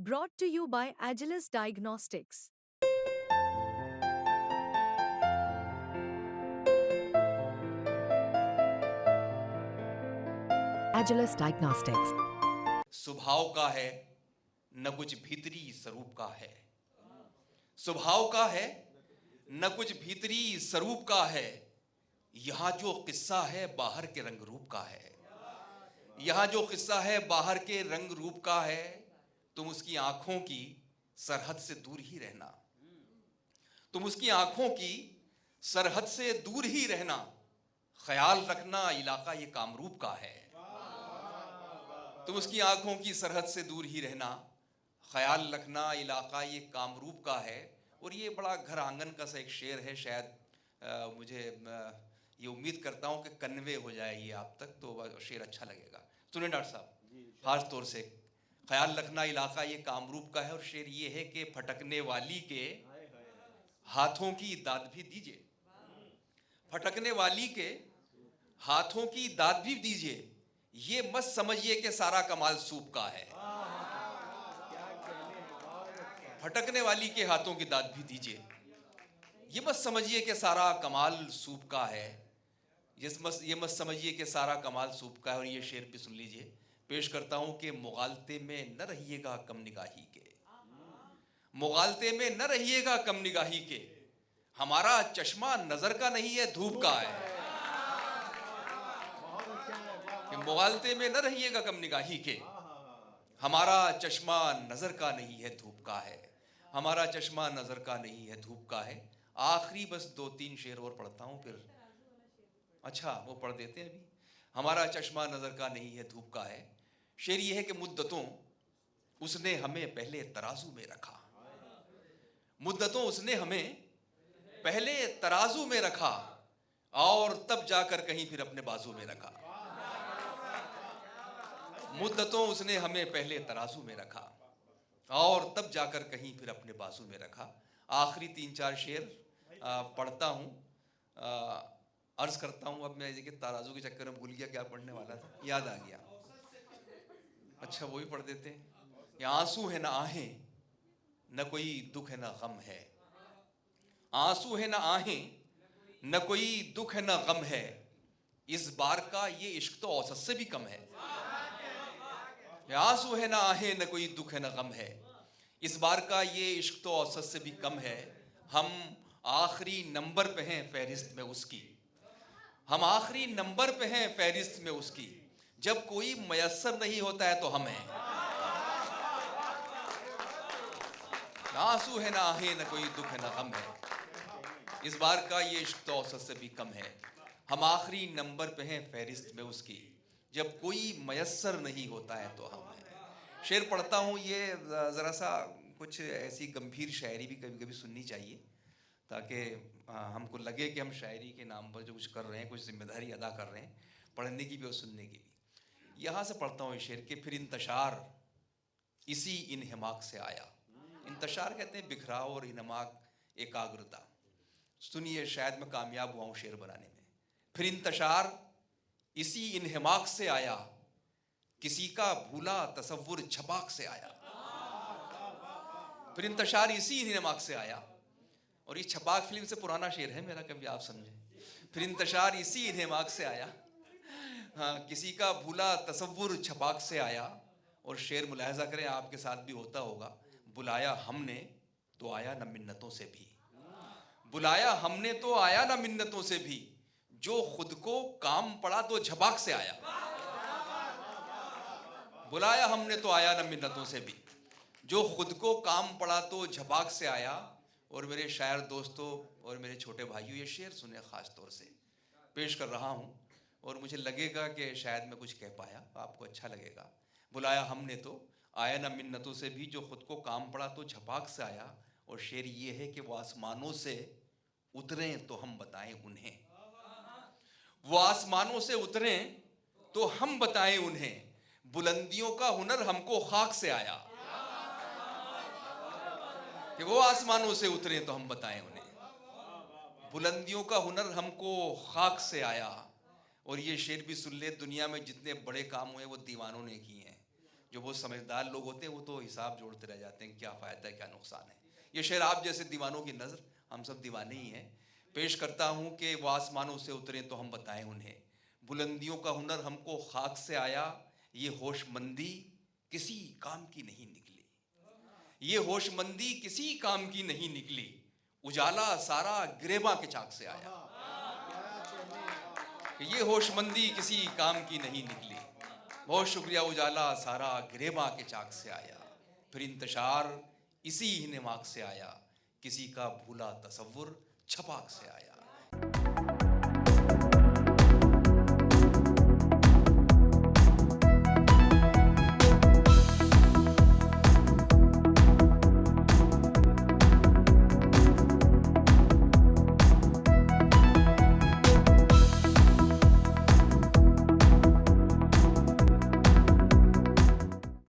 Brought to you by Agilus Diagnostics. Agilus Diagnostics. स्वभाव का है न कुछ भीतरी स्वरूप का है। स्वभाव का है न कुछ भीतरी स्वरूप का है। यहाँ जो किस्सा है बाहर के रंग रूप का है। यहाँ जो किस्सा है बाहर के रंग रूप का है। तुम उसकी आंखों की सरहद से दूर ही रहना। तुम उसकी आंखों की सरहद से दूर ही रहना। ख्याल रखना इलाका ये कामरूप का है। तुम उसकी आंखों की सरहद से दूर ही रहना। ख्याल रखना इलाका ये कामरूप का है। और ये बड़ा घर आंगन का सा एक शेर है। शायद मुझे ये उम्मीद करता हूँ कि कन्वे हो जाए ये आप तक, तो शेर अच्छा लगेगा। सुने डॉक्टर साहब, खास तौर से ख्याल रखना इलाका ये कामरूप का है। और शेर ये है कि फटकने वाली के हाथों की दाद भी दीजिए। फटकने वाली के हाथों की दाद भी दीजिए। ये मत समझिए कि सारा कमाल सूप का है। फटकने वाली के हाथों की दाद भी दीजिए। ये मत समझिए कि सारा कमाल सूप का है। ये मत समझिए कि सारा कमाल सूप का है। और ये शेर भी सुन लीजिए। पेश करता हूं कि मुगालते में न रहिएगा कम निगाही के। मुगालते में न रहिएगा कम निगाही के। हमारा चश्मा नजर का नहीं है धूप का है। कि मुगालते में न रहिएगा कम निगाही के। हमारा चश्मा नजर का नहीं है धूप का है। हमारा चश्मा नजर का नहीं है धूप का है। आखिरी बस 2-3 शेर और पढ़ता हूं फिर। अच्छा वो पढ़ देते हैं अभी। हमारा चश्मा नजर का नहीं है धूप का है। शेर ये है कि मुद्दतों उसने हमें पहले तराजू में रखा। मुद्दतों उसने हमें पहले तराजू में रखा और तब जाकर कहीं फिर अपने बाजू में रखा। मुद्दतों उसने हमें पहले तराजू में रखा और तब जाकर कहीं फिर अपने बाजू में रखा। आखिरी 3-4 शेर पढ़ता हूँ, अर्ज करता हूँ। अब मैं देखिए तराजू के चक्कर में भूल गया क्या पढ़ने वाला था, याद आ गया। अच्छा वो ही पढ़ देते हैं। ये आंसू है ना आहें, न कोई दुख है ना गम है। आंसू है ना आहें, न कोई दुख है ना गम है। इस बार का ये इश्क तो औसत से भी कम है। आंसू है ना आहें, न कोई दुख है ना गम है। इस बार का ये इश्क तो औसत से भी कम है। हम आखिरी नंबर पे हैं फहरिस्त में उसकी। हम आखिरी नंबर पे हैं फहरिस्त में उसकी। जब कोई मयस्सर नहीं होता है तो हम हैं। आंसू है ना आहें, न कोई दुख है ना गम है। इस बार का ये इश्क तो औसत से भी कम है। हम आखिरी नंबर पे हैं फहरिस्त में उसकी। जब कोई मयस्सर नहीं होता है तो हम हैं। शेर पढ़ता हूँ। ये ज़रा सा कुछ ऐसी गंभीर शायरी भी कभी कभी सुननी चाहिए, ताकि हमको लगे कि हम शायरी के नाम पर जो कुछ कर रहे हैं, कुछ जिम्मेदारी अदा कर रहे हैं, पढ़ने की भी और सुनने की भी। यहाँ से पढ़ता हूँ ये शेर के फिर इंतशार इसी इन्हिमाक से आया। इंतशार कहते हैं बिखराव और इन्हिमाक, एकाग्रता। सुनिए, शायद मैं कामयाब हुआ हूँ शेर बनाने में। फिर इंतशार इसी इन्हिमाक से आया, किसी का भूला तसव्वुर छपाक से आया। फिर इंतशार इसी इन्हिमाक से आया। और ये छपाक फिल्म से पुराना शेर है मेरा, कभी आप समझे। फिर इंतशार इसी इन्हिमाक से आया, हाँ, किसी का भूला तसव्वुर छपाक से आया। और शेर मुलाहिजा करें, आपके साथ भी होता होगा। बुलाया हमने तो आया न मिन्नतों से भी। बुलाया हमने तो आया ना मिन्नतों से भी। जो खुद को काम पड़ा तो झपाक से आया। बुलाया हमने तो आया ना मिन्नतों से भी। जो खुद को काम पड़ा तो झपाक से आया। और मेरे शायर दोस्तों और मेरे छोटे भाइयों, ये शेर सुने खास तौर से पेश कर रहा हूँ। और मुझे लगेगा कि शायद मैं कुछ कह पाया, आपको अच्छा लगेगा। बुलाया हमने तो आया ना मिन्नतों से भी। जो खुद को काम पड़ा तो झपाक से आया। और शेर ये है कि वो आसमानों से उतरें तो हम बताएं उन्हें। वो आसमानों से उतरें तो हम बताएं उन्हें। बुलंदियों का हुनर हमको खाक से आया। कि वो आसमानों से उतरें तो हम बताएं उन्हें। बुलंदियों का हुनर हमको खाक से आया। और ये शेर भी सुन ले, दुनिया में जितने बड़े काम हुए वो दीवानों ने किए हैं। जो बहुत समझदार लोग होते हैं वो तो हिसाब जोड़ते रह जाते हैं, क्या फ़ायदा है क्या नुकसान है। ये शेर आप जैसे दीवानों की नज़र, हम सब दीवाने ही हैं, पेश करता हूँ कि वो आसमानों से उतरे तो हम बताएं उन्हें, बुलंदियों का हुनर हमको खाक से आया, ये होशमंदी किसी काम की नहीं निकली, ये होशमंदी किसी काम की नहीं निकली, उजाला सारा गिरेबां के चाक से आया। कि ये होशमंदी किसी काम की नहीं निकली, बहुत शुक्रिया, उजाला सारा गिरेबां के चाक से आया, फिर इंतशार इसी ही निमाक से आया, किसी का भूला तसव्वुर छपाक से आया।